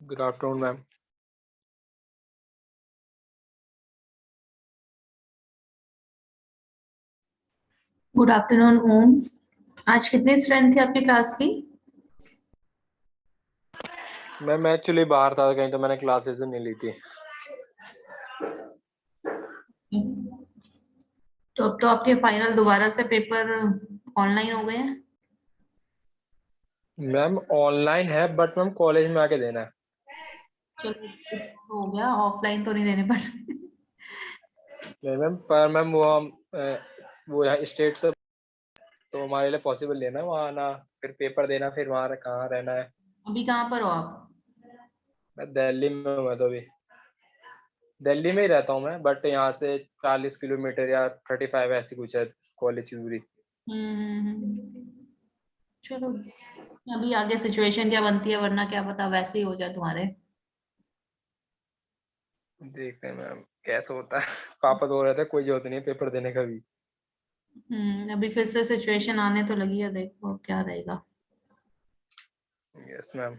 Good afternoon ma'am. Good afternoon Om. आज कितने student थे आपकी क्लास की? मैम एक्चुअली बाहर था कहीं, तो मैंने क्लासेस नहीं ली थी। तो अब तो आपके फाइनल दोबारा से पेपर ऑनलाइन हो गए हैं। मैम ऑनलाइन है बट मैम कॉलेज में आके देना है। चलो हो गया, ऑफलाइन तो नहीं देने पड़। नहीं मैम, पर मैम वो हम वो यहाँ स्टेट से, तो हमारे लिए पॉसिबल नहीं है ना वहाँ आना, फिर पेपर देना, फिर वहाँ कहाँ रहना है। अभी कहाँ पर हो आप? मैं दिल्ली में हूँ। मैं तो अभी दिल्ली में ही रहता हूँ मैं, बट यहाँ से 40 किलोमीटर या 35 ऐसी कुछ है कॉलेज की दूरी। चलो, अभी आगे सिचुएशन क्या बनती है, वरना क्या पता वैसे ही हो जाए तुम्हारे। देखते हैं मैम कैसा होता है। पापा तो रहे थे कोई जरूरत नहीं है पेपर देने का भी। अभी फिर से सिचुएशन आने तो लगी है, देखो अब क्या रहेगा। Yes ma'am.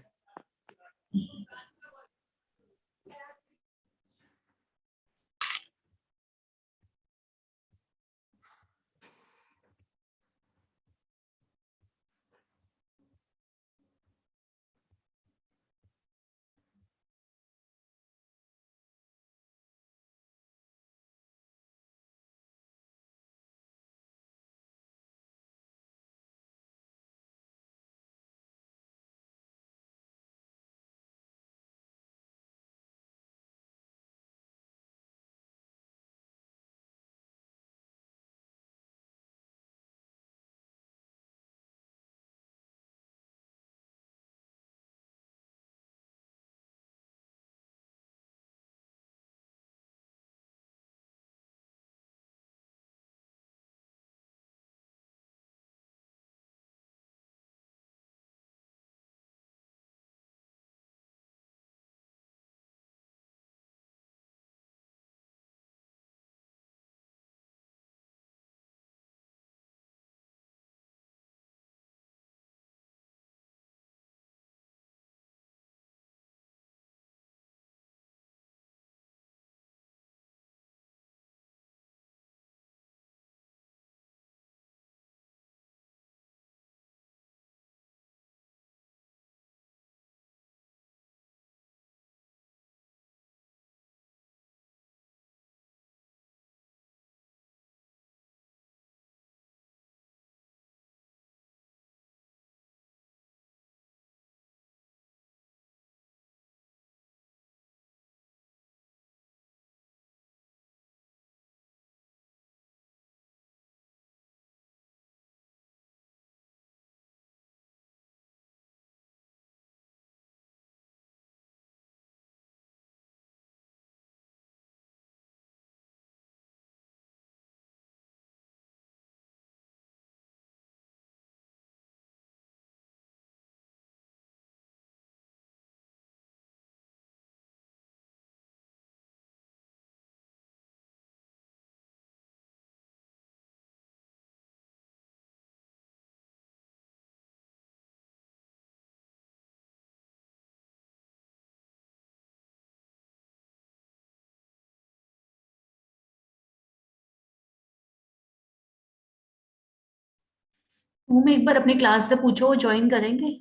ओम, एक बार अपनी क्लास से पूछो, वो ज्वाइन करेंगे?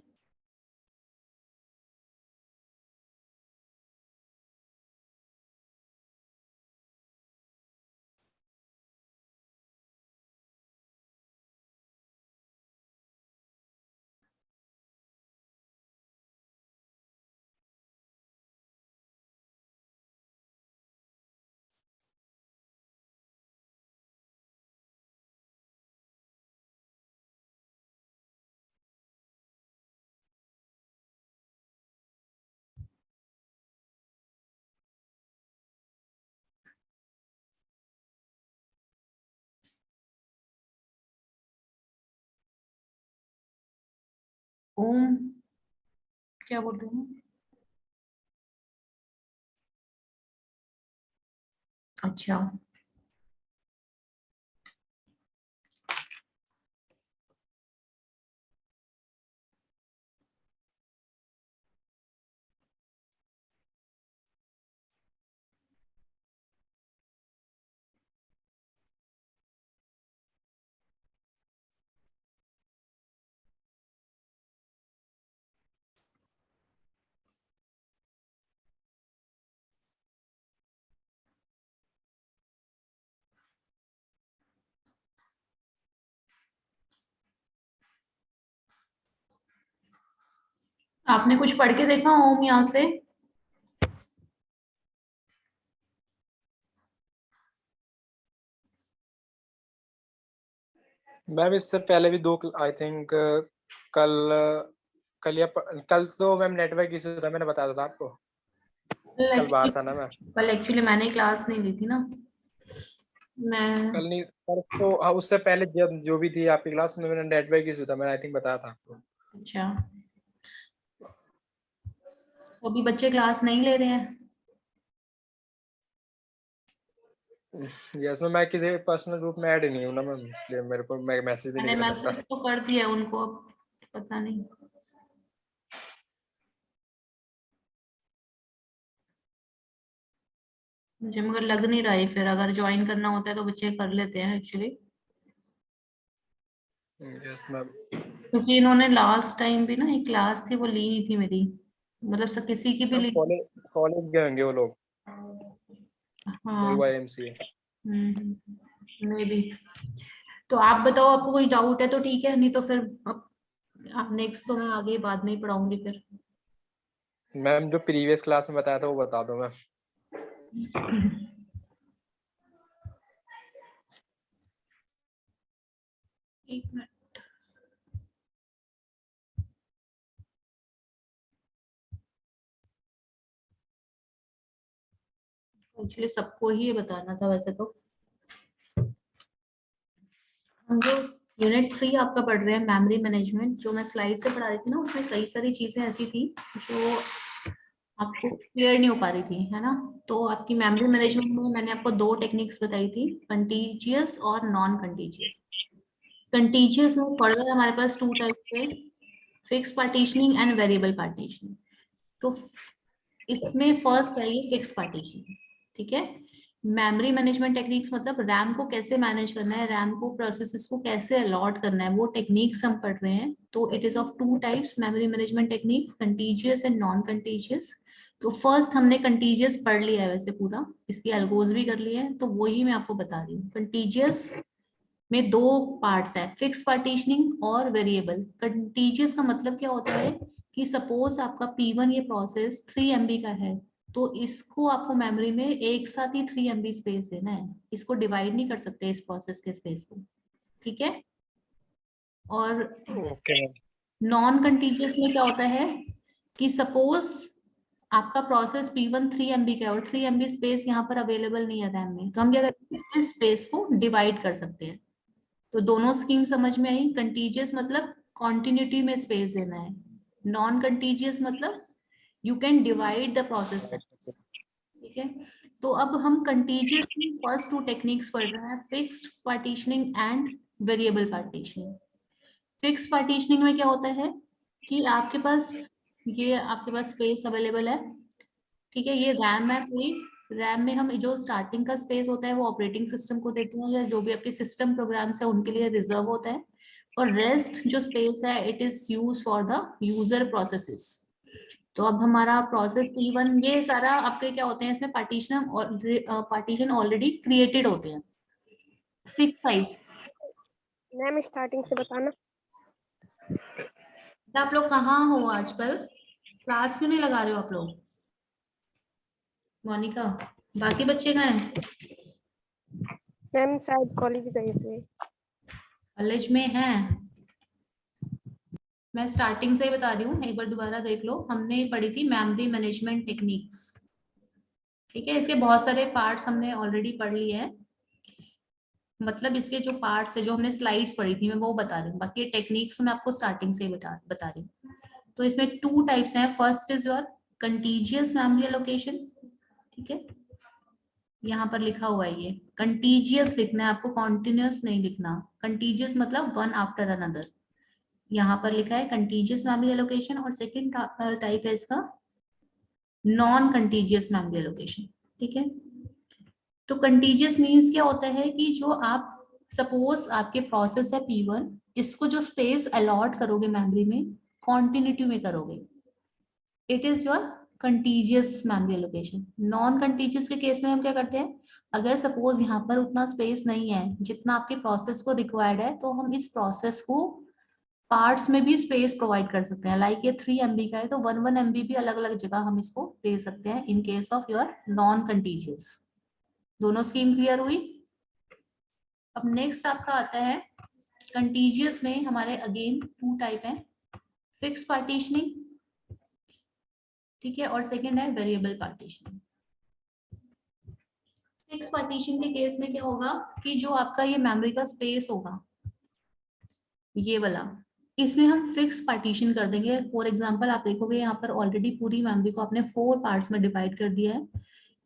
ओम, क्या बोल रहे हो? अच्छा। आपने कुछ पढ़ के देखा ओम यहाँ से? मैम इससे पहले भी 2 आई थिंक कल कल तो मैम नेटवर्क इशू था, मैंने बताया था आपको। कल बाहर था ना मैं। कल एक्चुअली मैंने क्लास नहीं ली थी ना। मैं कल नहीं, पर तो हाँ, उससे पहले जो भी थी आपकी क्लास में, मैंने नेटवर्क इशू था, मैंने आई थिंक बताया था आपको। अच्छा, तो अभी बच्चे क्लास नहीं ले रहे हैं? यस मैम, मैं किसी पर्सनल ग्रुप में ऐड नहीं हूँ ना मैम, इसलिए मेरे को मैं मैसेज भी नहीं मैंने कर सकता। मैसेज तो कर दिया उनको, अब पता नहीं। मुझे मगर लग नहीं रहा है, फिर अगर ज्वाइन करना होता है तो बच्चे कर लेते हैं एक्चुअली, यस मैम। क्योंकि इन्होंने लास्ट टाइम भी ना एक क्लास थी वो ली नहीं थी मेरी, मतलब सब किसी की भी मैम ली। कॉलेज कॉलेज गए होंगे वो लोग, हाँ। YMCA। May be. तो आप बताओ, आपको कुछ डाउट है तो ठीक है, नहीं तो फिर अब नेक्स्ट तो मैं आगे बाद में ही पढ़ाऊंगी फिर। मैम जो प्रीवियस क्लास में बताया था वो बता दो मैम। एक मिनट। एक्चुअली सबको ही ये बताना था वैसे तो। हम जो यूनिट 3 आपका पढ़ रहे हैं मेमोरी मैनेजमेंट, जो मैं स्लाइड से पढ़ा रही थी ना, उसमें कई सारी चीजें ऐसी थी जो आपको क्लियर नहीं हो पा रही थी, है ना। तो आपकी मेमोरी मैनेजमेंट में मैंने आपको 2 टेक्निक्स बताई थी, कंटीजियस और नॉन कंटीजियस। कंटीजियस में फर्दर हमारे पास 2 टाइप्स है, fix partitioning and variable partitioning. तो इसमें फर्स्ट है ये फिक्स पार्टीशनिंग, ठीक है। मेमोरी मैनेजमेंट टेक्निक्स मतलब रैम को कैसे मैनेज करना है, रैम को प्रोसेसेस को कैसे अलॉट करना है, वो टेक्निक्स हम पढ़ रहे हैं। तो it is of 2 types memory management techniques, contiguous and non contiguous. तो फर्स्ट हमने कंटीजियस पढ़ लिया है वैसे पूरा, इसकी अलगोज भी कर लिया है, तो वही मैं आपको बता रही हूँ। कंटीजियस में 2 पार्ट्स हैं, फिक्स पार्टीशनिंग और वेरिएबल। कंटीजियस का मतलब क्या होता है कि सपोज आपका P1 ये प्रोसेस 3 MB का है, तो इसको आपको मेमोरी में एक साथ ही 3 MB स्पेस देना है, इसको डिवाइड नहीं कर सकते इस प्रोसेस के स्पेस को, ठीक है। और ओके मैम। नॉन कंटीजियस में क्या होता है कि सपोज आपका प्रोसेस P1 3 MB का है और 3 MB स्पेस यहाँ पर अवेलेबल नहीं है रैम में, तो हम क्या करते हैं, इस स्पेस को डिवाइड कर सकते हैं। तो दोनों स्कीम समझ में आई। कंटीजियस मतलब कॉन्टिन्यूटी में स्पेस देना है, नॉन कंटीजियस मतलब you can divide the process, ठीक है। तो अब हम कंटीजियस की फर्स्ट 2 टेक्निक्स पढ़ रहे हैं, fixed partitioning and variable partitioning. Fix partitioning में क्या होता है कि आपके पास स्पेस अवेलेबल है, ठीक है। ये रैम है पूरी, रैम में हम जो स्टार्टिंग का स्पेस होता है वो ऑपरेटिंग सिस्टम को देते हैं, या जो भी आपके सिस्टम प्रोग्राम्स है उनके लिए रिजर्व होता है। और रेस्ट जो स्पेस है it is use for the user processes. तो अब हमारा प्रोसेस P1 ये सारा आपके क्या होते हैं, इसमें पार्टीशन ऑलरेडी क्रिएटेड होते हैं, फिक्स साइज। मैम स्टार्टिंग से बताना। आप लोग कहाँ हो आजकल, क्लास क्यों नहीं लगा रहे हो आप लोग? मोनिका, बाकी बच्चे कहाँ हैं? मैम शायद कॉलेज गए थे। कॉलेज में हैं? मैं स्टार्टिंग से ही बता रही हूँ, एक बार दोबारा देख लो। हमने पढ़ी थी मेमोरी मैनेजमेंट टेक्निक्स, ठीक है। इसके बहुत सारे पार्ट्स हमने ऑलरेडी पढ़ लिए हैं, मतलब इसके जो पार्ट्स है जो हमने स्लाइड्स पढ़ी थी मैं वो बता रही हूँ, बाकी टेक्निक्स मैं आपको स्टार्टिंग से ही बता रही हूँ। तो इसमें 2 टाइप्स हैं, first is your contiguous memory allocation, ठीक है। यहाँ पर लिखा हुआ है, ये कंटीजियस लिखना है आपको, कॉन्टिन्यूस नहीं लिखना। कंटीजियस मतलब वन आफ्टर अनदर, यहाँ पर लिखा है कंटीजियस मेमोरी एलोकेशन। और सेकंड टाइप है इसका नॉन कंटीजियस मेमोरी एलोकेशन, ठीक है। तो कंटीजियस मीन्स क्या होता है कि जो आप सपोज आपके प्रोसेस है P1, इसको जो स्पेस अलॉट करोगे मेमोरी में, कॉन्टिन्यूटी में करोगे, it is your contiguous memory allocation. Non contiguous के केस में हम क्या करते हैं, अगर सपोज यहाँ पर उतना स्पेस नहीं है जितना आपके प्रोसेस को रिक्वायर्ड है, तो हम इस प्रोसेस को पार्ट्स में भी स्पेस प्रोवाइड कर सकते हैं। लाइक ये 3 MB का है तो 1 MB भी अलग अलग जगह हम इसको दे सकते हैं in case of your non contiguous. दोनों स्कीम क्लियर हुई। अब नेक्स्ट आपका आता है कंटीजियस में हमारे अगेन 2 टाइप है, फिक्स पार्टीशनिंग, ठीक है, और सेकेंड है वेरिएबल पार्टीशनिंग। फिक्स पार्टीशन के केस में क्या होगा कि जो आपका ये मेमोरी का स्पेस होगा ये वाला, इसमें हम फिक्स पार्टीशन कर देंगे। फॉर एग्जांपल आप देखोगे यहाँ पर ऑलरेडी पूरी मेमोरी को आपने 4 पार्ट्स में डिवाइड कर दिया है।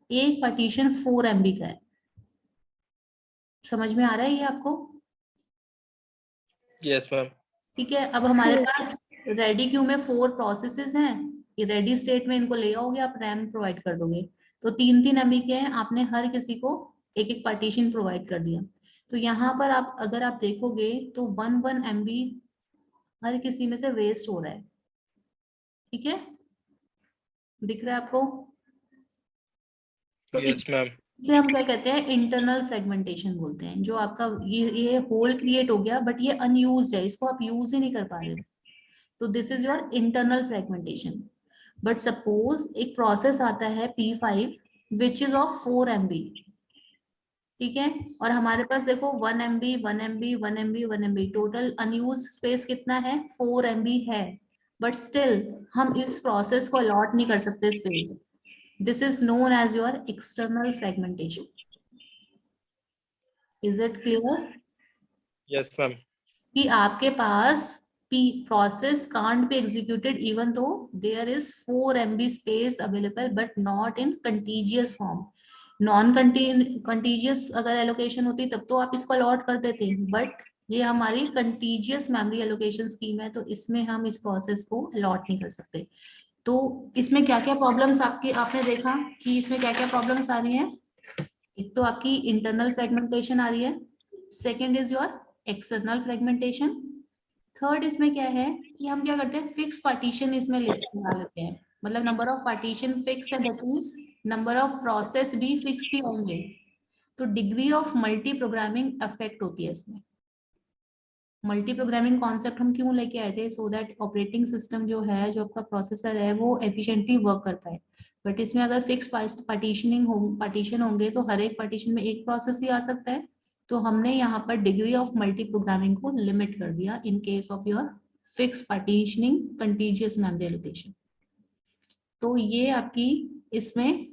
एक पार्टीशन 4 MB का है। समझ में आ रहा है ये आपको? Yes ma'am. ठीक है, अब हमारे पास रेडी क्यू में 4 प्रोसेसेस हैं। ये रेडी स्टेट में इनको ले आओगे आप, रैम प्रोवाइड कर दोगे तो 3-3 MB के हैं, आपने हर किसी को एक एक पार्टीशन प्रोवाइड कर दिया। तो यहाँ पर आप अगर आप देखोगे तो 1 MB हर किसी में से वेस्ट हो रहा है। ठीक है, दिख रहा है आपको? तो यस मैम। इसे हम क्या कहते हैं, इंटरनल फ्रेगमेंटेशन बोलते हैं। जो आपका ये होल क्रिएट हो गया बट ये अनयूज्ड है, इसको आप यूज ही नहीं कर पा रहे हो, तो this is your internal fragmentation. But suppose एक प्रोसेस आता है P5 which is of 4 MB, ठीक है, और हमारे पास देखो 1 MB 1 MB 1 MB 1 MB total unused space कितना है, 4 MB है, बट स्टिल हम इस प्रोसेस को अलॉट नहीं कर सकते space. This is known as your external fragmentation. Is it clear? Yes ma'am. कि आपके पास process can't be executed even though there is 4 MB space available but not in contiguous form. Non contiguous अगर allocation होती तब तो आप इसको allot कर देते, बट ये हमारी कंटीजियस मेमोरी एलोकेशन स्कीम है तो इसमें हम इस प्रोसेस को अलॉट नहीं कर सकते। तो इसमें क्या क्या प्रॉब्लम्स आपने देखा कि इसमें क्या क्या प्रॉब्लम्स आ रही हैं। एक तो आपकी इंटरनल फ्रेगमेंटेशन आ रही है, second is your external fragmentation, third इसमें क्या है कि हम क्या करते हैं, फिक्स पार्टीशन इसमें लगा लेते हैं। मतलब नंबर ऑफ पार्टीशन फिक्स है, that means number of process भी फिक्स ही होंगे, तो degree of multi programming affect होती है इसमें। मल्टी प्रोग्रामिंग कॉन्सेप्ट हम क्यों लेके आए थे, सो दैट ऑपरेटिंग सिस्टम जो है, जो आपका प्रोसेसर है, वो एफिशिएंटली वर्क कर पाए। बट इसमें अगर फिक्स पार्टीशन होंगे तो हर एक पार्टीशन में एक प्रोसेस ही आ सकता है, तो हमने यहाँ पर डिग्री ऑफ मल्टी प्रोग्रामिंग को लिमिट कर दिया in case of your fix partitioning contiguous memory allocation. तो ये आपकी इसमें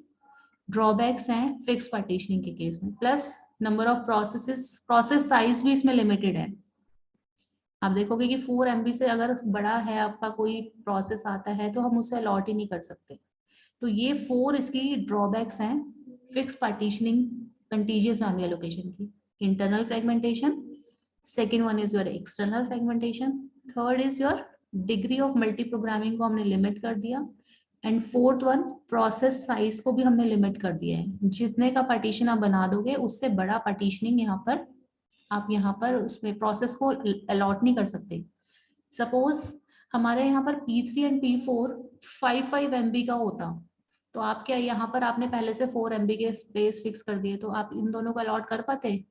ड्रॉबैक्स हैं फिक्स पार्टीशनिंग के केस में। Plus number of process size भी इसमें लिमिटेड है। आप देखोगे कि 4 MB से अगर बड़ा है आपका कोई प्रोसेस आता है तो हम उसे अलॉट ही नहीं कर सकते। तो ये 4 इसकी ड्रॉबैक्स हैं fix partitioning contiguous memory allocation की। Internal fragmentation, second one is your external fragmentation, third is your degree of multiprogramming को हमने लिमिट कर दिया, and fourth one process size को भी हमने लिमिट कर दिया है। जितने का पार्टीशन आप बना दोगे उससे बड़ा पार्टीशनिंग यहाँ पर आप यहाँ पर उसमें प्रोसेस को अलॉट नहीं कर सकते। सपोज हमारे यहाँ पर P3 एंड P4 5 MB का होता, तो आप क्या यहाँ पर आपने पहले से 4 MB के स्पेस फिक्स कर दिए, तो आप इन दोनों को अलॉट कर पाते?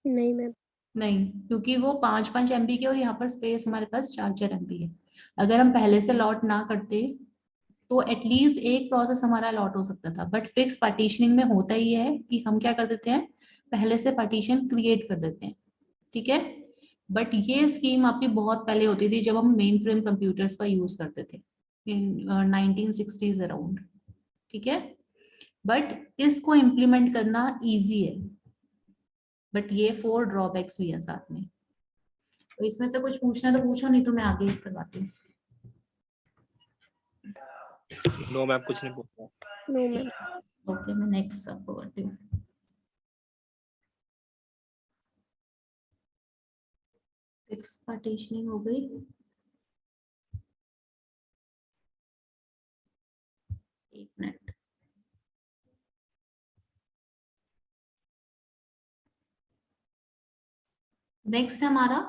नहीं मैम। नहीं, क्योंकि वो 5-5 MB के और यहाँ पर स्पेस हमारे पास 4-4 MB है। अगर हम पहले से अलॉट ना करते तो एटलीस्ट एक प्रोसेस हमारा अलॉट हो सकता था, बट फिक्स पार्टीशनिंग में होता ही है कि हम क्या कर देते हैं, पहले से पार्टीशन क्रिएट कर देते हैं। ठीक है, बट ये स्कीम आपकी बहुत पहले होती थी जब हम मेन फ्रेम कंप्यूटर्स का यूज करते थे इन 1960s अराउंड। ठीक है, बट इसको इम्प्लीमेंट करना इजी है, बट ये 4 ड्रॉबैक्स भी हैं साथ में। तो इसमें से कुछ पूछना तो पूछो, नहीं तो मैं आगे करवाती हूँ। नो मैम, कुछ नहीं पूछना। No ma'am. ओके, मैं नेक्स्ट आपको करती हूँ। फिक्स पार्टीशनिंग हो गई। एक मिनट, नेक्स्ट है हमारा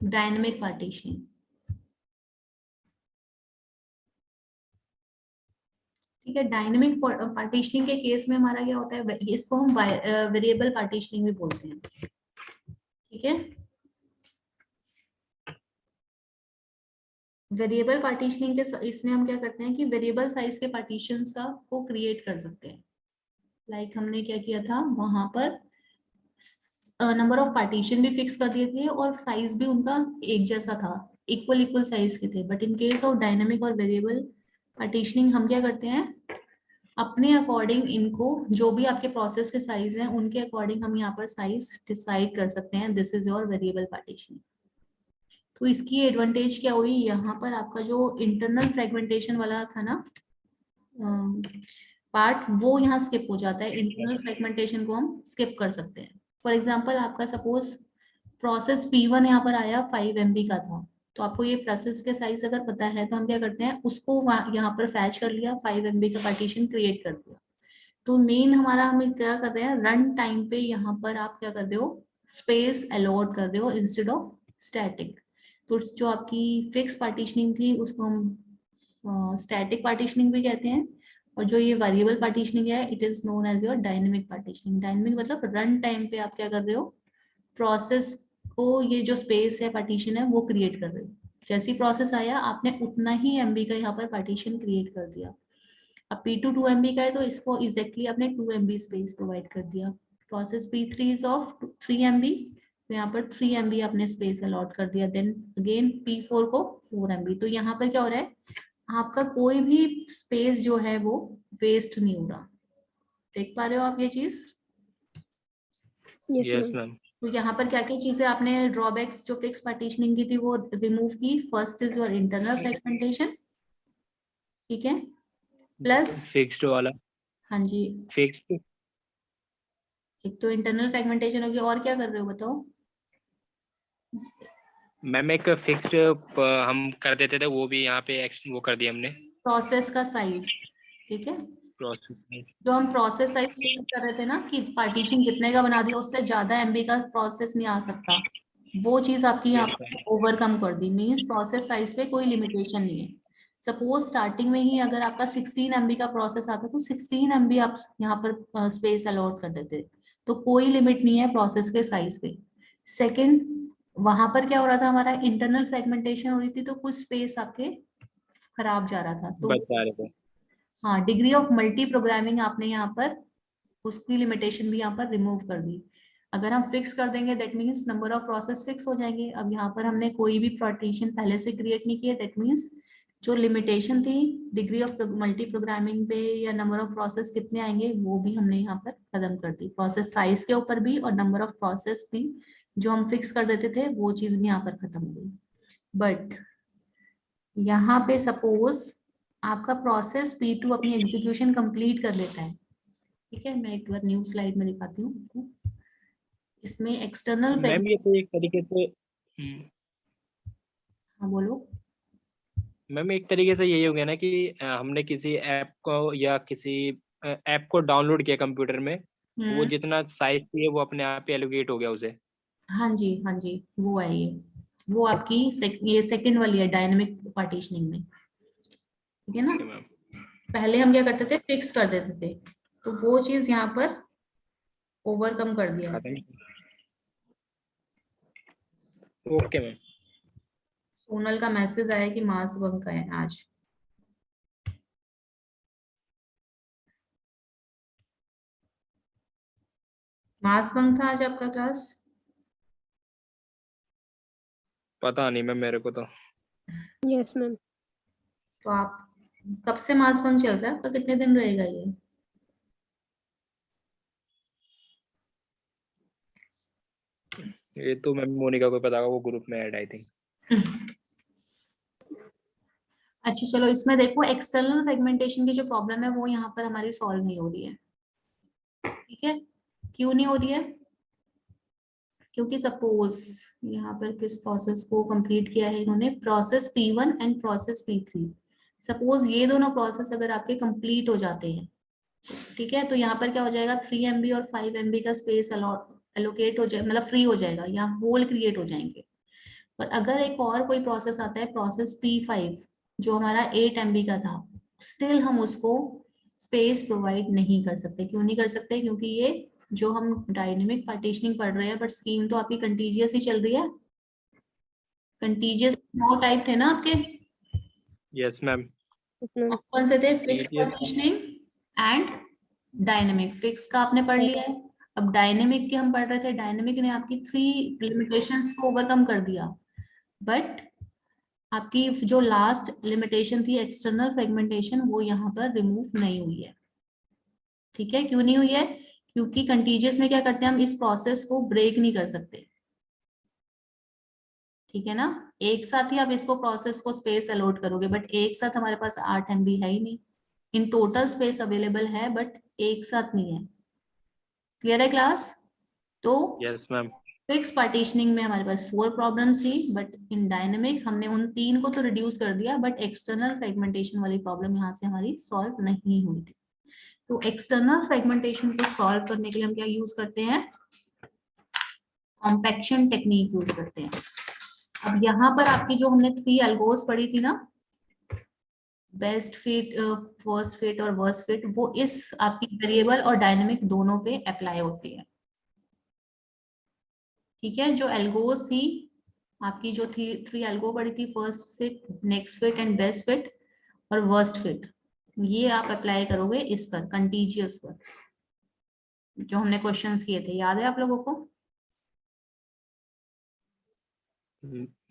डायनेमिक पार्टीशनिंग। ठीक है, डायनेमिक पार्टीशनिंग के केस में हमारा क्या होता है, इसको हम वेरिएबल पार्टीशनिंग भी बोलते हैं। ठीक है, वेरिएबल पार्टीशनिंग के इसमें हम क्या करते हैं कि वेरिएबल साइज के पार्टीशंस का को क्रिएट कर सकते हैं। लाइक हमने क्या किया था वहां पर नंबर ऑफ पार्टीशन भी फिक्स कर दिए थे और साइज भी उनका एक जैसा था, इक्वल इक्वल साइज के थे। But in case of dynamic और वेरिएबल पार्टीशनिंग हम क्या करते हैं, अपने अकॉर्डिंग इनको जो भी आपके प्रोसेस के साइज हैं उनके अकॉर्डिंग हम यहाँ पर साइज डिसाइड कर सकते हैं। This is your variable partitioning. तो इसकी एडवांटेज क्या हुई, यहाँ पर आपका जो इंटरनल फ्रेगमेंटेशन वाला था ना पार्ट, वो यहाँ स्किप हो जाता है। इंटरनल फ्रेगमेंटेशन को हम स्किप कर सकते हैं। फॉर एग्जांपल आपका सपोज प्रोसेस P1 यहाँ पर आया 5 MB का था, तो आपको ये प्रोसेस के साइज अगर पता है तो हम क्या करते हैं उसको यहाँ पर फैच कर लिया, 5 MB का पार्टीशन क्रिएट कर दिया। तो मेन हमारा हमें क्या कर रहे हैं, रन टाइम पे यहाँ पर आप क्या कर रहे हो, स्पेस अलॉट कर रहे हो इंस्टेड ऑफ स्टैटिक। तो जो आपकी फिक्स पार्टीशनिंग थी उसको हम स्टैटिक पार्टीशनिंग भी कहते हैं, और जो ये वेरिएबल पार्टीशनिंग है it is known as your dynamic partitioning. Dynamic मतलब रन टाइम पे आप क्या कर रहे हो, प्रोसेस को ये जो स्पेस है पार्टीशन है वो क्रिएट कर रहे हो। जैसी प्रोसेस आया आपने उतना ही MB का यहाँ पर पार्टीशन क्रिएट कर दिया। अब P2 2 MB का है तो इसको एग्जैक्टली आपने 2 MB स्पेस प्रोवाइड कर दिया। Process P3 is of 3 MB, तो यहाँ पर 3 MB आपने स्पेस अलॉट कर दिया। देन अगेन P4 को 4 MB। तो यहाँ पर क्या हो रहा है, आपका कोई भी स्पेस जो है वो वेस्ट नहीं हो रहा। देख पा रहे हो आप ये चीज? Yes ma'am. तो यहाँ पर क्या क्या चीजें आपने ड्रॉबैक्स जो फिक्स पार्टीशनिंग की थी वो रिमूव की। First is your internal fragmentation, ठीक है, प्लस फिक्स्ड वाला, हाँ जी, फिक्स्ड। एक तो इंटरनल फ्रेगमेंटेशन होगी, और क्या कर रहे हो बताओ? मैम एक फिक्स्ड हम कर देते थे, वो भी यहाँ पे वो कर दिया हमने, प्रोसेस का साइज, ठीक है। प्रोसेस। जो हम प्रोसेस साइज कर रहे थे ना कि पार्टीशन जितने का बना दिया उससे ज्यादा MB का प्रोसेस नहीं आ सकता, वो चीज आपकी यहाँ पर ओवरकम कर दी। मींस प्रोसेस साइज पे कोई लिमिटेशन नहीं है। सपोज स्टार्टिंग में ही अगर आपका 16 MB का प्रोसेस आता तो 16 MB आप यहाँ पर स्पेस अलॉट कर देते, तो कोई लिमिट नहीं है प्रोसेस के साइज पे। सेकेंड, वहां पर क्या हो रहा था, हमारा इंटरनल फ्रेगमेंटेशन हो रही थी तो कुछ स्पेस आपके खराब जा रहा था। तो बता रहे थे। हाँ, डिग्री ऑफ मल्टी प्रोग्रामिंग आपने यहाँ पर उसकी लिमिटेशन भी यहाँ पर रिमूव कर दी। अगर हम फिक्स कर देंगे that means number of process fix हो जाएंगे। अब यहाँ पर हमने कोई भी पार्टीशन पहले से क्रिएट नहीं किया, दैट मीन्स जो लिमिटेशन थी डिग्री ऑफ मल्टी प्रोग्रामिंग पे या नंबर ऑफ प्रोसेस कितने आएंगे वो भी हमने यहाँ पर खत्म कर दी। प्रोसेस साइज के ऊपर भी और नंबर ऑफ प्रोसेस भी जो हम फिक्स कर देते थे वो चीज भी यहाँ पर खत्म हो गई। बट यहाँ पे सपोज आपका प्रोसेस P2 अपनी एग्जीक्यूशन कंप्लीट कर लेता है, ठीक है। मैं एक बार न्यू स्लाइड में दिखाती हूँ आपको। इसमें एक्सटर्नल मैम ये तो एक तरीके से हाँ बोलो। मैम एक तरीके से यही हो गया ना कि हमने किसी ऐप को या किसी ऐप को डाउनलोड किया कंप्यूटर में, वो जितना साइज चाहिए वो अपने आप ही एलोकेट हो गया उसे। हाँ जी, हाँ जी, वो है ये, वो आपकी ये सेकंड वाली है डायनेमिक पार्टीशनिंग में, ठीक है ना। मैम पहले हम क्या करते थे, फिक्स कर देते थे, तो वो चीज यहाँ पर ओवरकम कर दिया। Okay ma'am. सोनल का मैसेज आया कि मास बंक है आज। मास बंक था आज आपका क्लास? पता नहीं मैम मेरे को तो। Yes ma'am. तो आप कब से मास बंक चल रहा है आपका, कितने दिन रहेगा ये? ये तो मैम मोनिका को पता होगा, वो ग्रुप में ऐड आई थिंक। अच्छा चलो, इसमें देखो एक्सटर्नल फ्रेगमेंटेशन की जो प्रॉब्लम है वो यहाँ पर हमारी सॉल्व नहीं हो रही है, ठीक है। क्यों नहीं हो रही है? क्योंकि सपोज यहाँ पर किस प्रोसेस को कंप्लीट किया है इन्होंने, process P1 and process P3। Suppose ये दोनों प्रोसेस अगर आपके कंप्लीट हो जाते हैं, ठीक है, तो यहाँ पर क्या हो जाएगा, 3 MB और 5 MB का स्पेस एलोकेट हो जाए, मतलब फ्री हो जाएगा, यहाँ होल क्रिएट हो जाएंगे। पर अगर एक और कोई प्रोसेस आता है प्रोसेस P5 जो हमारा 8 MB का था, स्टिल हम उसको स्पेस प्रोवाइड नहीं कर सकते। क्यों नहीं कर सकते? क्योंकि ये जो हम डायनेमिक पार्टीशनिंग पढ़ रहे हैं बट स्कीम तो आपकी कंटीजियस ही चल रही है। कंटीजियस 9 टाइप थे ना आपके, यस मैम। Yes, ma'am. कौन से थे? Fix TTS partitioning and dynamic. Fix का आपने पढ़ लिया है, अब डायनेमिक के हम पढ़ रहे थे। डायनेमिक ने आपकी 3 लिमिटेशंस को ओवरकम कर दिया, बट आपकी जो लास्ट लिमिटेशन थी एक्सटर्नल फ्रेगमेंटेशन, वो यहाँ पर रिमूव नहीं हुई है। ठीक है, क्यों नहीं हुई है? क्योंकि कंटीजियस में क्या करते हैं हम, इस प्रोसेस को ब्रेक नहीं कर सकते। ठीक है ना, एक साथ ही आप इसको प्रोसेस को स्पेस अलॉट करोगे, बट एक साथ हमारे पास 8 MB है ही नहीं। इन टोटल स्पेस अवेलेबल है, बट एक साथ नहीं है। क्लियर है क्लास? तो यस मैम। फिक्स पार्टीशनिंग में हमारे पास 4 प्रॉब्लम्स थी, बट इन डायनेमिक हमने उन 3 को तो रिड्यूस कर दिया, बट एक्सटर्नल फ्रेगमेंटेशन वाली प्रॉब्लम यहाँ से हमारी सॉल्व नहीं हुई थी। तो एक्सटर्नल फ्रेगमेंटेशन को सॉल्व करने के लिए हम क्या यूज करते हैं? कॉम्पैक्शन टेक्निक यूज करते हैं। अब यहाँ पर आपकी जो हमने 3 एल्गोस पढ़ी थी ना, बेस्ट फिट, फर्स्ट फिट और वर्स्ट फिट, वो इस आपकी वेरिएबल और डायनेमिक दोनों पे अप्लाई होती है। ठीक है, जो एल्गोस थी आपकी, जो थी 3 एल्गो पढ़ी थी, first fit, next fit and best fit और वर्स्ट फिट, ये आप अप्लाई करोगे इस पर, कंटीजियस पर, जो हमने क्वेश्चंस किए थे। याद है आप लोगों को?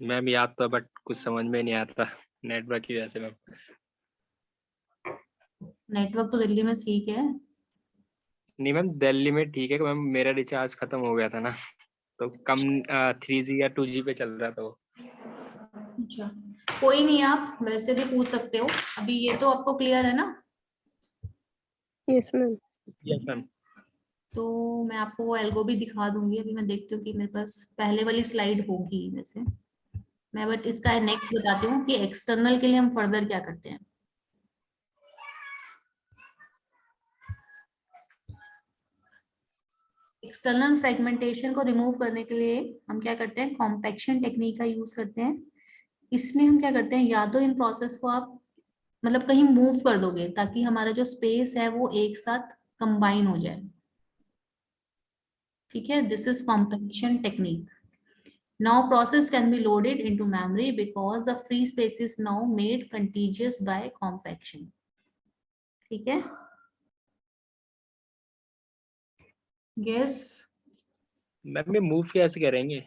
मैम याद तो, बट कुछ समझ में नहीं आता नेटवर्क की वजह से मैम। नेटवर्क तो दिल्ली में ठीक है। नहीं मैम, दिल्ली में ठीक है मैम, मेरा रिचार्ज खत्म हो गया था ना, तो कम 3G या 2G पे चल रहा था वो। अच्छा, कोई नहीं, आप वैसे भी पूछ सकते हो। अभी ये तो आपको क्लियर है ना? Yes, ma'am. Yes ma'am. तो मैं आपको वो एल्गो भी दिखा दूंगी। अभी मैं देखती हूँ कि मेरे पास पहले वाली स्लाइड होगी वैसे। मैं बट इसका नेक्स्ट बताती हूँ कि एक्सटर्नल के लिए हम फर्दर क्या करते हैं। एक्सटर्नल फ्रेगमेंटेशन को रिमूव करने के लिए हम क्या करते हैं? कॉम्पैक्शन टेक्निक का यूज करते हैं। इसमें हम क्या करते हैं, या तो इन प्रोसेस को आप मतलब कहीं मूव कर दोगे, ताकि हमारा जो स्पेस है वो एक साथ कंबाइन हो जाए। ठीक है, this is compaction technique. Now process can be loaded into memory because the free space is now made contiguous by compaction. ठीक है? Yes. मैम ये मूव कैसे करेंगे?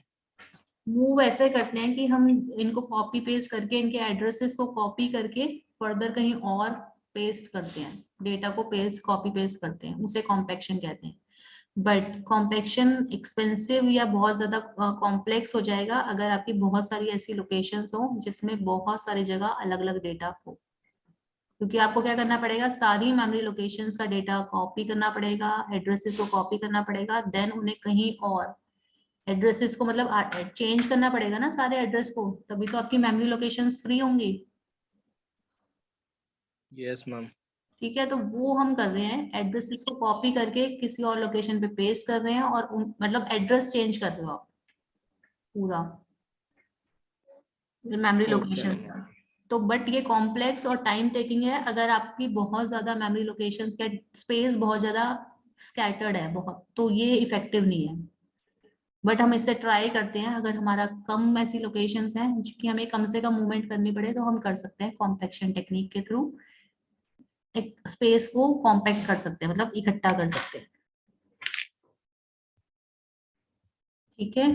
मूव ऐसे करते हैं कि हम इनको कॉपी पेस्ट करके, इनके एड्रेसेस को कॉपी करके फर्दर कहीं और पेस्ट करते हैं, डेटा को पेस्ट कॉपी पेस्ट करते हैं, उसे कॉम्पैक्शन कहते हैं। बट कॉम्पैक्शन एक्सपेंसिव या बहुत ज्यादा कॉम्प्लेक्स हो जाएगा अगर आपकी बहुत सारी ऐसी लोकेशंस हो जिसमें बहुत सारी जगह अलग अलग डेटा हो, क्योंकि आपको क्या करना पड़ेगा, सारी मेमोरी लोकेशंस का डेटा कॉपी करना पड़ेगा, एड्रेसेस को कॉपी करना पड़ेगा, देन उन्हें कहीं और एड्रेसेस को मतलब चेंज करना पड़ेगा ना सारे एड्रेस को, तभी तो आपकी मेमोरी लोकेशंस फ्री होंगी। Yes ma'am. ठीक है, तो वो हम कर रहे हैं, एड्रेसेस को कॉपी करके किसी और लोकेशन पे पेस्ट कर रहे हैं, और मतलब एड्रेस चेंज कर रहे हो आप पूरा मेमोरी लोकेशन। तो बट ये कॉम्प्लेक्स और टाइम टेकिंग है अगर आपकी बहुत ज्यादा मेमोरी लोकेशंस का स्पेस बहुत ज्यादा स्कैटर्ड है बहुत, तो ये इफेक्टिव नहीं है। बट हम इससे ट्राई करते हैं, अगर हमारा कम ऐसी लोकेशंस हैं कि हमें कम से कम मूवमेंट करनी पड़े, तो हम कर सकते हैं कॉम्पैक्शन टेक्निक के थ्रू एक स्पेस को कॉम्पैक्ट कर सकते हैं, मतलब इकट्ठा कर सकते हैं। ठीक है,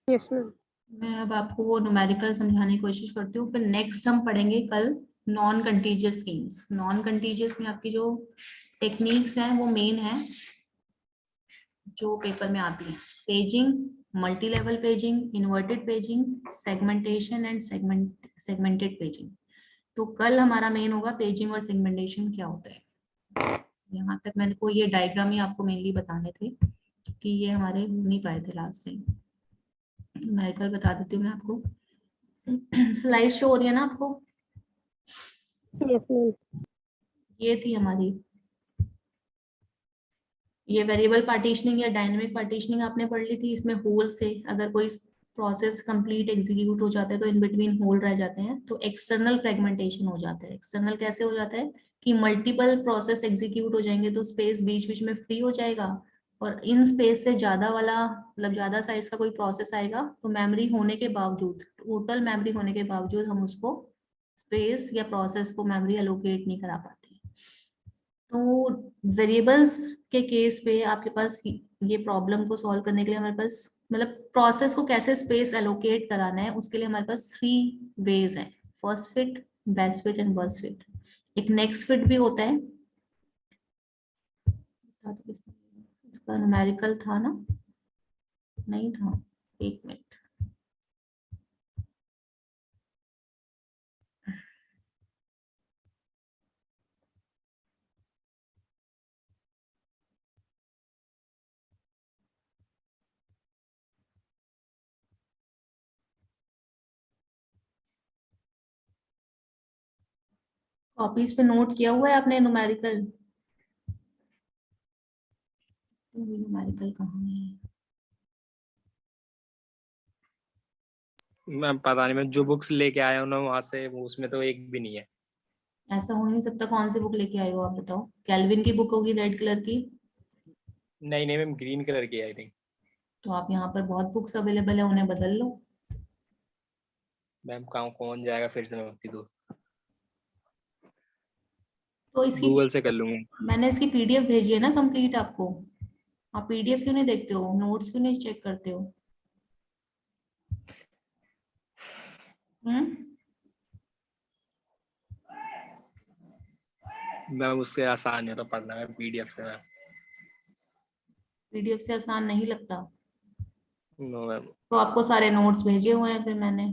Yes, ma'am. मैं अब आपको वो न्यूमेरिकल समझाने की कोशिश करती हूँ। फिर नेक्स्ट हम पढ़ेंगे कल non contiguous schemes. Non contiguous में आपकी जो टेक्निक्स हैं वो मेन है जो पेपर में आती है, paging, multi level paging, inverted paging, segmentation and segmented paging. तो कल हमारा मेन होगा पेजिंग और सेगमेंटेशन क्या होता है। यहाँ तक मैंने को ये डायग्राम ही आपको मेनली बताने थे कि ये हमारे हो नहीं पाए थे लास्ट टाइम। मैं कल बता देती हूँ मैं आपको। स्लाइड शो हो रही है ना आपको? Yes, ma'am. ये थी हमारी, ये वेरिएबल पार्टीशनिंग या डायनेमिक पार्टीशनिंग आपने पढ़ ली थी। इसमें होल्स थे, अगर कोई प्रोसेस कंप्लीट एग्जीक्यूट हो जाता है तो इन बिटवीन होल रह जाते हैं, तो एक्सटर्नल फ्रेगमेंटेशन हो जाता है। एक्सटर्नल कैसे हो जाता है कि मल्टीपल प्रोसेस एग्जीक्यूट हो जाएंगे तो स्पेस बीच बीच में फ्री हो जाएगा, और इन स्पेस से ज्यादा वाला मतलब ज्यादा साइज का कोई प्रोसेस आएगा तो मेमोरी होने के बावजूद, टोटल मेमोरी होने के बावजूद हम उसको स्पेस या प्रोसेस को मेमोरी एलोकेट नहीं करा पाते। तो वेरिएबल्स के केस पे आपके पास ये प्रॉब्लम को सॉल्व करने के लिए हमारे पास मतलब प्रोसेस को कैसे स्पेस एलोकेट कराना है उसके लिए हमारे पास 3 वेज है, first fit, best fit and worst fit. एक नेक्स्ट फिट भी होता है, इसका न्यूमेरिकल था ना, नहीं था, एक मिनट, कॉपीज पे नोट किया हुआ है आपने न्यूमेरिकल? न्यूमेरिकल कहाँ है? मैं पता नहीं, मैं जो बुक्स लेके आया हूँ ना वहां से, वो उसमें तो एक भी नहीं है। ऐसा हो नहीं सकता, कौन सी बुक लेके आए हो आप बताओ? कैल्विन की बुक होगी रेड कलर की। नहीं नहीं मैम, ग्रीन कलर की आई थिंक। तो आप यहाँ पर बहुत बुक्स अवेलेबल है, उन्हें बदल लो। मैम कौन जाएगा फिर से, मैं उतनी दूर तो इसकी गूगल से कर लूंगा। मैंने इसकी पीडीएफ भेजी है ना कंप्लीट आपको, आप पीडीएफ क्यों नहीं देखते हो, नोट्स क्यों नहीं चेक करते हो? हम्म, मैम उससे आसान नहीं होता पढ़ना है पीडीएफ से मैम। पीडीएफ से आसान नहीं लगता? No ma'am. तो आपको सारे नोट्स भेजे हुए हैं फिर मैंने।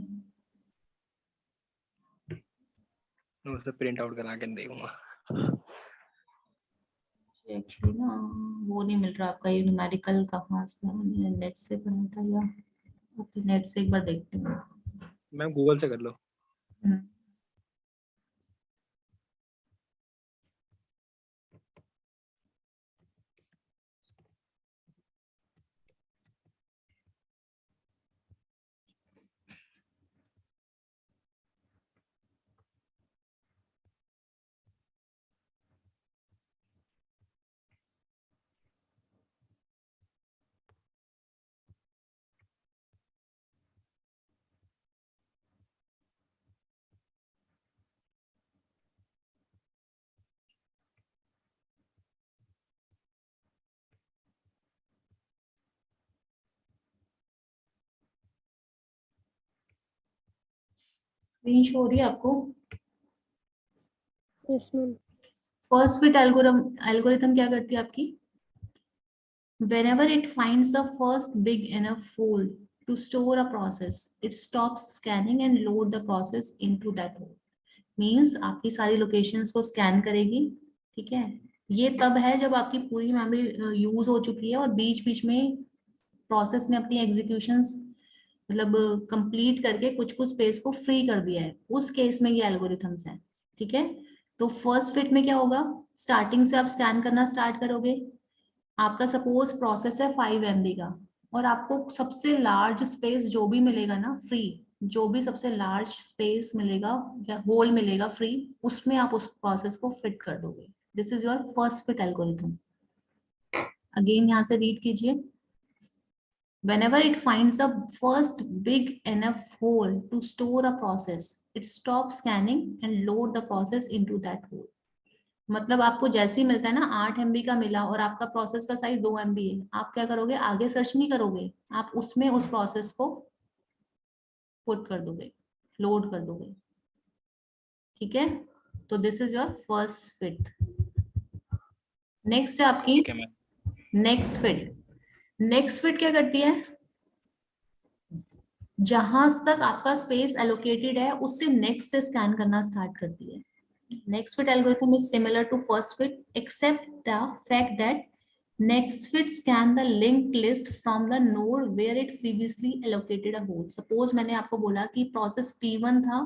मैं उससे प्रिंट आउट करा के देखूंगा। एक्चुअली ना वो नहीं मिल रहा आपका, ये न्यूमेरिकल कहाँ से, मैंने नेट से पढ़ा था या? ओके, नेट से एक बार देखती हूँ। मैम गूगल से कर लो। हम्म, स्क्रीन शो हो रही है आपको? Yes ma'am. First fit algorithm क्या करती है आपकी? Whenever it finds the first big enough hole to store a process, it stops scanning and load the process into that hole. Means आपकी सारी लोकेशंस को स्कैन करेगी, ठीक है? ये तब है जब आपकी पूरी मेमोरी यूज हो चुकी है और बीच बीच में प्रोसेस ने अपनी एग्जीक्यूशंस मतलब कंप्लीट करके कुछ कुछ स्पेस को फ्री कर दिया है, उस केस में ये एल्गोरिथम्स हैं, ठीक है? तो फर्स्ट फिट में क्या होगा, स्टार्टिंग से आप स्कैन करना स्टार्ट करोगे, आपका सपोज प्रोसेस है 5 MB का और आपको सबसे लार्ज स्पेस जो भी मिलेगा ना फ्री, जो भी सबसे लार्ज स्पेस मिलेगा या होल मिलेगा फ्री, उसमें आप उस प्रोसेस को फिट कर दोगे। This is your first fit algorithm. Again यहाँ से रीड कीजिए, whenever it finds a first big enough hole to store a process, it stops scanning and load the process into that hole. मतलब आपको जैसे ही मिलता है ना, 8 MB का मिला और आपका प्रोसेस का साइज 2 MB है, आप क्या करोगे, आगे सर्च नहीं करोगे, आप उसमें उस प्रोसेस को पुट कर दोगे, लोड कर दोगे, ठीक है? तो this is your first fit. Next है आपकी ठीक है ma'am. Next fit. Next fit क्या करती है, जहां तक आपका स्पेस एलोकेटेड है उससे नेक्स्ट से स्कैन करना स्टार्ट करती है। Next fit algorithm is similar to first fit except the fact that next fit scan the linked list from the node where it previously allocated a hole. Suppose मैंने आपको बोला कि process P1 था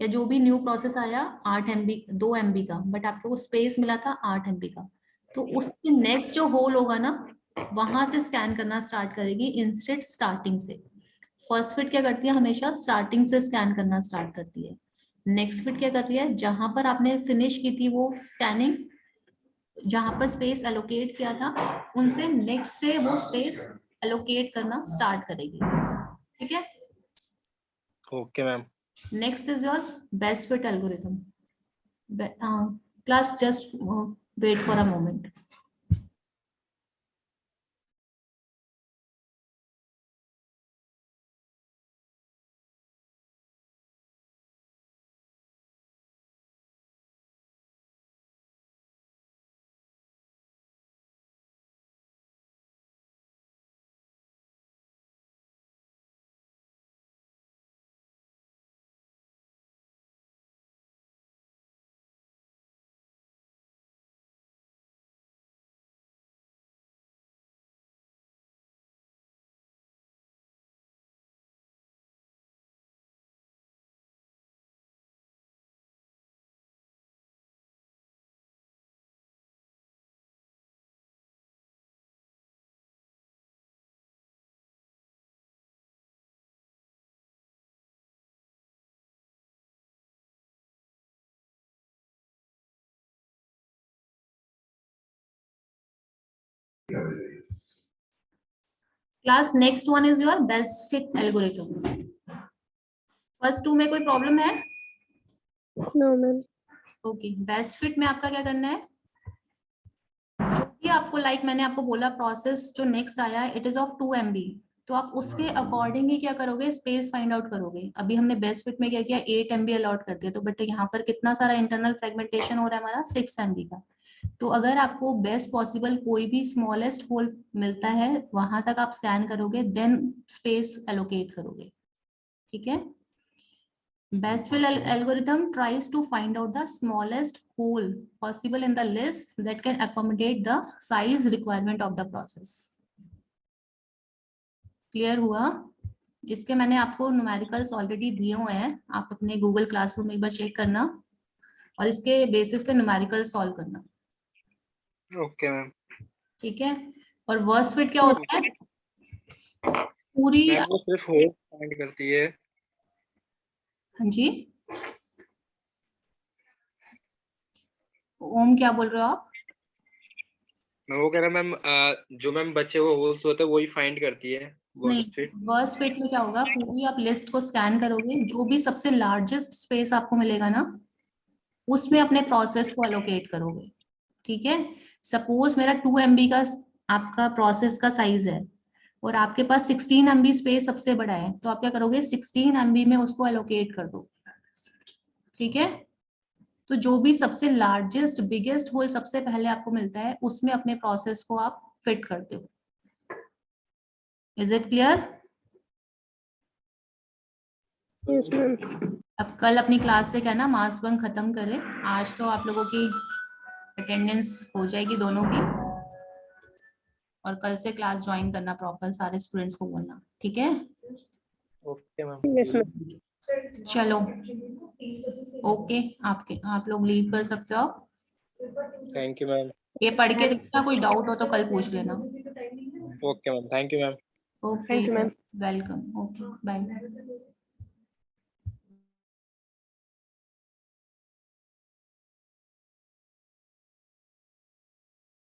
या जो भी न्यू प्रोसेस आया 8 MB 2 MB का, बट आपको स्पेस मिला था 8 MB का, तो उसके नेक्स्ट जो होल होगा ना वहां से स्कैन करना स्टार्ट करेगी इंस्टेड स्टार्टिंग से। फर्स्ट फिट क्या करती है, हमेशा स्टार्टिंग से स्कैन करना स्टार्ट करती है। नेक्स्ट फिट क्या कर रही है, जहां पर आपने फिनिश की थी वो स्कैनिंग, जहां पर स्पेस एलोकेट किया था उनसे नेक्स्ट से वो स्पेस एलोकेट करना स्टार्ट करेगी। ठीक है, okay ma'am. Next is your best fit algorithm. Class just wait for a moment. Class next one is your best fit algorithm. First two में कोई प्रॉब्लम है? No ma'am. Okay, best fit में आपका क्या करना है, जो भी आपको मैंने आपको बोला प्रोसेस जो नेक्स्ट आया है इट इज ऑफ 2 MB, तो आप उसके अकॉर्डिंग ही क्या करोगे, स्पेस फाइंड आउट करोगे। अभी हमने बेस्ट फिट में क्या किया, 8 MB अलॉट कर दिया, तो बट यहाँ पर कितना सारा इंटरनल फ्रेगमेंटेशन हो रहा है हमारा, 6 MB का। तो अगर आपको बेस्ट पॉसिबल कोई भी स्मॉलेस्ट होल मिलता है वहां तक आप स्कैन करोगे, देन स्पेस एलोकेट करोगे। ठीक है, best fill algorithm tries to find out the smallest hole possible in the list that can accommodate the size requirement of the process. Clear हुआ? इसके मैंने आपको न्यूमेरिकल्स ऑलरेडी दिए हुए हैं, आप अपने गूगल क्लासरूम में एक बार चेक करना और इसके बेसिस पे न्यूमेरिकल सॉल्व करना। Okay ma'am. ठीक है, और वर्स्ट फिट क्या होता है, पूरी, मैम वो सिर्फ होल फाइंड करती है। हाँ जी ओम, क्या बोल रहे हो आप? मैं वो कह रहा मैम, जो मैम बच्चे वो होल्स होते हैं वही फाइंड करती है नहीं, वर्स्ट फिट। वर्स्ट फिट में क्या होगा, पूरी आप लिस्ट को स्कैन करोगे, जो भी सबसे लार्जेस्ट स्पेस आपको मिलेगा ना उसमें अपने प्रोसेस को एलोकेट करोगे। ठीक है, सपोज मेरा 2 MB का आपका प्रोसेस का साइज है और आपके पास 16 MB स्पेस सबसे बड़ा है, तो आप क्या करोगे, 16 MB में उसको एलोकेट कर दो। ठीक है, तो जो भी सबसे लार्जेस्ट बिगेस्ट होल सबसे पहले आपको मिलता है उसमें अपने प्रोसेस को आप फिट करते हो। Is it clear? Yes ma'am. अब कल अपनी क्लास से कहना मास बंक खत्म करें, आज तो आप लोगों की अटेंडेंस हो जाएगी दोनों की, और कल से क्लास ज्वाइन करना प्रॉपर, सारे स्टूडेंट्स को बोलना। ठीक है, ओके मैम। Yes ma'am. चलो ओके, आप लोग लीव कर सकते हो। Thank you ma'am. ये पढ़ के देखना, कोई डाउट हो तो कल पूछ लेना। Okay ma'am, thank you ma'am. Okay, thank you ma'am. Welcome, okay bye.